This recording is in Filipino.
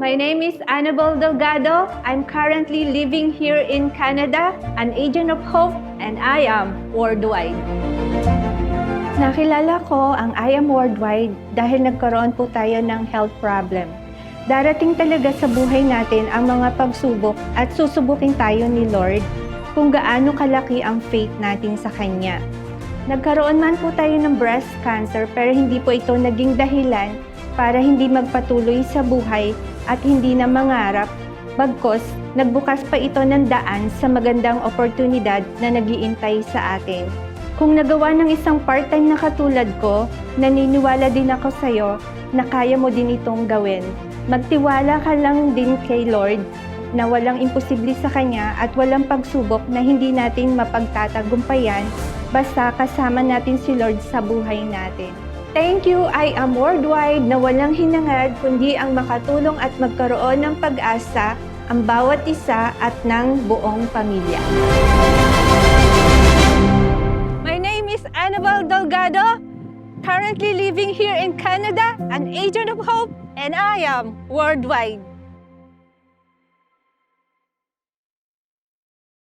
My name is Annabelle Delgado. I'm currently living here in Canada, an agent of hope, and I am worldwide. Nakilala ko ang I am worldwide dahil nagkaroon po tayo ng health problem. Darating talaga sa buhay natin ang mga pagsubok at susubukin tayo ni Lord kung gaano kalaki ang faith natin sa Kanya. Nagkaroon man po tayo ng breast cancer pero hindi po ito naging dahilan para hindi magpatuloy sa buhay at hindi na mangarap, bagkus nagbukas pa ito ng daan sa magandang oportunidad na nag-iintay sa atin. Kung nagawa ng isang part-time na katulad ko, naniniwala din ako sa'yo na kaya mo din itong gawin. Magtiwala ka lang din kay Lord na walang imposible sa Kanya at walang pagsubok na hindi natin mapagtatagumpayan basta kasama natin si Lord sa buhay natin. Thank you, I am worldwide na walang hinangad kundi ang makatulong at magkaroon ng pag-asa ang bawat isa at ng buong pamilya. My name is Annabelle Delgado, currently living here in Canada, an agent of hope, and I am worldwide.